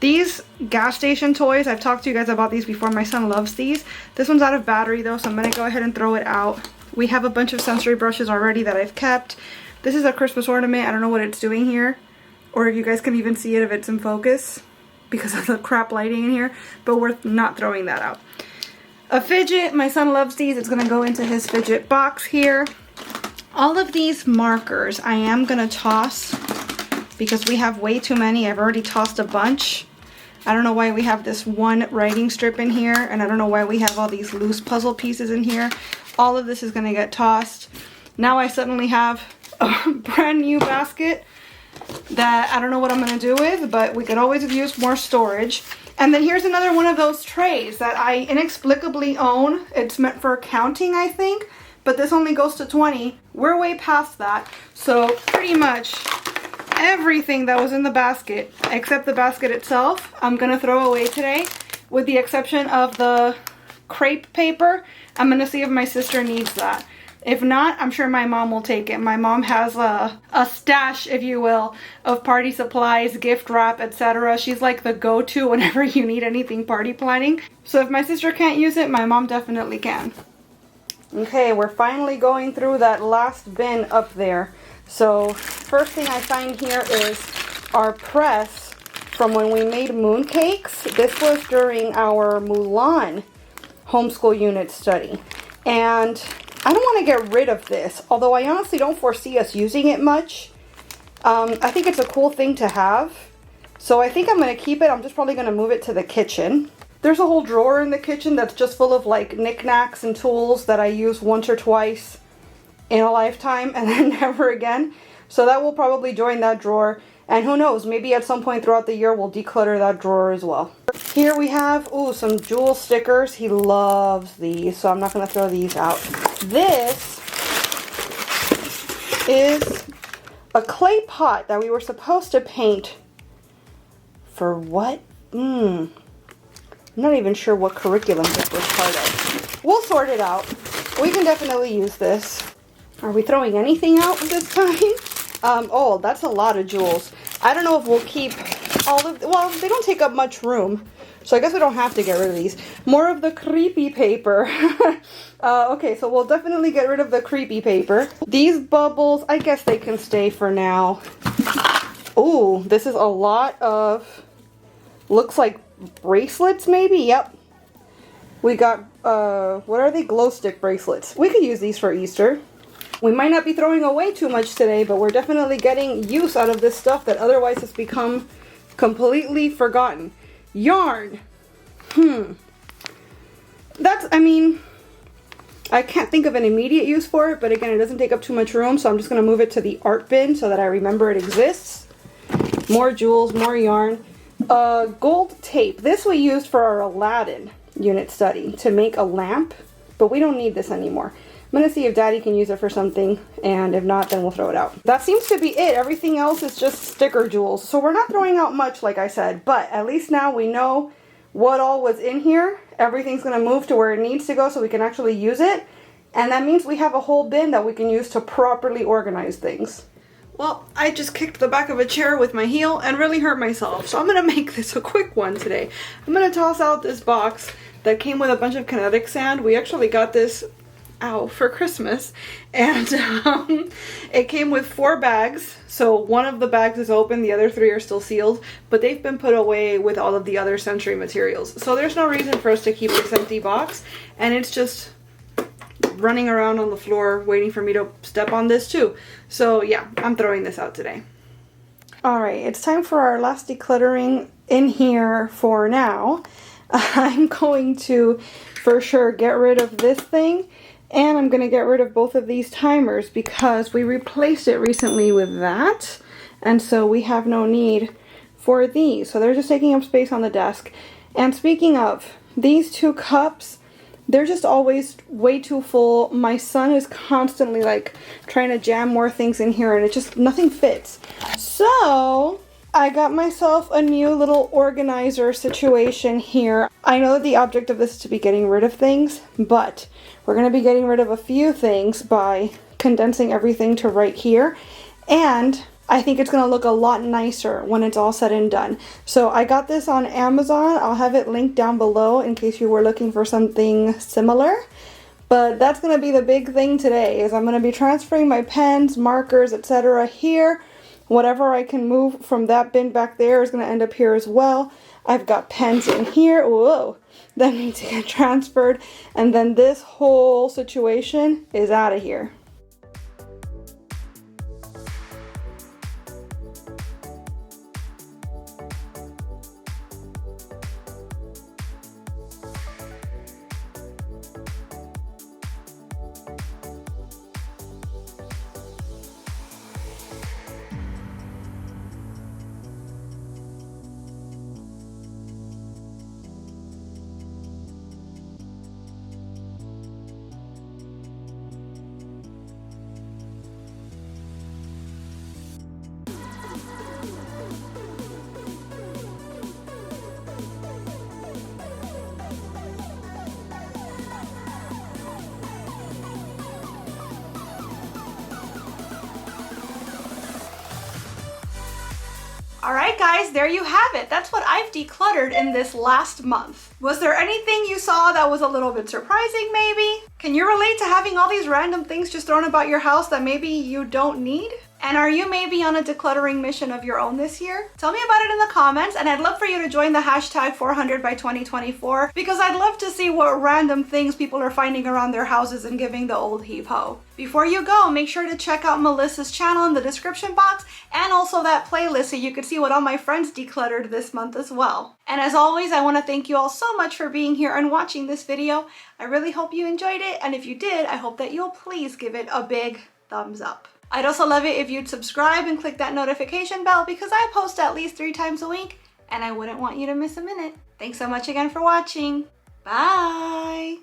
these gas station toys, I've talked to you guys about these before. My son loves these. This one's out of battery though, so I'm gonna go ahead and throw it out. We have a bunch of sensory brushes already that I've kept. This is a Christmas ornament. I don't know what it's doing here, or if you guys can even see it if it's in focus because of the crap lighting in here, but we're not throwing that out. A fidget, my son loves these. It's gonna go into his fidget box here. All of these markers I am gonna toss because we have way too many. I've already tossed a bunch. I don't know why we have this one writing strip in here, and I don't know why we have all these loose puzzle pieces in here. All of this is gonna get tossed. Now I suddenly have a brand new basket that I don't know what I'm gonna do with, but we could always use more storage. And then here's another one of those trays that I inexplicably own. It's meant for counting, I think, but this only goes to 20. We're way past that. So pretty much everything that was in the basket, except the basket itself, I'm gonna throw away today, with the exception of the crepe paper. I'm gonna see if my sister needs that. If not, I'm sure my mom will take it. My mom has a stash, if you will, of party supplies, gift wrap, etc. She's like the go-to whenever you need anything party planning. So if my sister can't use it, my mom definitely can. Okay, we're finally going through that last bin up there. So first thing I find here is our press from when we made mooncakes. This was during our Mulan homeschool unit study. And I don't want to get rid of this, although I honestly don't foresee us using it much. I think it's a cool thing to have. So I think I'm going to keep it. I'm just probably going to move it to the kitchen. There's a whole drawer in the kitchen that's just full of like knickknacks and tools that I use once or twice in a lifetime and then never again. So that will probably join that drawer. And who knows, maybe at some point throughout the year we'll declutter that drawer as well. Here we have, some Jewel stickers. He loves these, so I'm not going to throw these out. This is a clay pot that we were supposed to paint for what? I'm not even sure what curriculum this was part of. We'll sort it out. We can definitely use this. Are we throwing anything out this time? Oh, that's a lot of jewels. I don't know if we'll keep all of, well, they don't take up much room, so I guess we don't have to get rid of these. More of the creepy paper. Okay, so we'll definitely get rid of the creepy paper. These bubbles, I guess they can stay for now. Ooh, this is a lot of, looks like bracelets maybe, yep. We got, what are they? Glow stick bracelets. We could use these for Easter. We might not be throwing away too much today, but we're definitely getting use out of this stuff that otherwise has become completely forgotten. Yarn. That's, I mean, I can't think of an immediate use for it, but again, it doesn't take up too much room, so I'm just going to move it to the art bin so that I remember it exists. More jewels, more yarn. Gold tape. This we used for our Aladdin unit study to make a lamp, but we don't need this anymore. I'm going to see if Daddy can use it for something, and if not, then we'll throw it out. That seems to be it. Everything else is just sticker jewels. So we're not throwing out much, like I said, but at least now we know what all was in here. Everything's going to move to where it needs to go so we can actually use it. And that means we have a whole bin that we can use to properly organize things. Well, I just kicked the back of a chair with my heel and really hurt myself. So I'm going to make this a quick one today. I'm going to toss out this box that came with a bunch of kinetic sand. We actually got this for Christmas, and it came with 4 bags. So one of the bags is open, the other 3 are still sealed, but they've been put away with all of the other Century materials. So there's no reason for us to keep this empty box, and it's just running around on the floor waiting for me to step on this too. So yeah, I'm throwing this out today. Alright, it's time for our last decluttering in here for now. I'm going to for sure get rid of this thing. And I'm going to get rid of both of these timers because we replaced it recently with that. And so we have no need for these. So they're just taking up space on the desk. And speaking of, these 2 cups, they're just always way too full. My son is constantly like trying to jam more things in here and it just, nothing fits. So I got myself a new little organizer situation here. I know that the object of this is to be getting rid of things, but we're going to be getting rid of a few things by condensing everything to right here. And I think it's going to look a lot nicer when it's all said and done. So I got this on Amazon. I'll have it linked down below in case you were looking for something similar. But that's going to be the big thing today, is I'm going to be transferring my pens, markers, etc. here. Whatever I can move from that bin back there is going to end up here as well. I've got pens in here, whoa, that need to get transferred. And then this whole situation is out of here. All right, guys, there you have it. That's what I've decluttered in this last month. Was there anything you saw that was a little bit surprising, maybe? Can you relate to having all these random things just thrown about your house that maybe you don't need? And are you maybe on a decluttering mission of your own this year? Tell me about it in the comments, and I'd love for you to join the hashtag 400 by 2024 because I'd love to see what random things people are finding around their houses and giving the old heave-ho. Before you go, make sure to check out Melissa's channel in the description box and also that playlist so you can see what all my friends decluttered this month as well. And as always, I want to thank you all so much for being here and watching this video. I really hope you enjoyed it, and if you did, I hope that you'll please give it a big thumbs up. I'd also love it if you'd subscribe and click that notification bell because I post at least 3 times a week and I wouldn't want you to miss a minute. Thanks so much again for watching. Bye!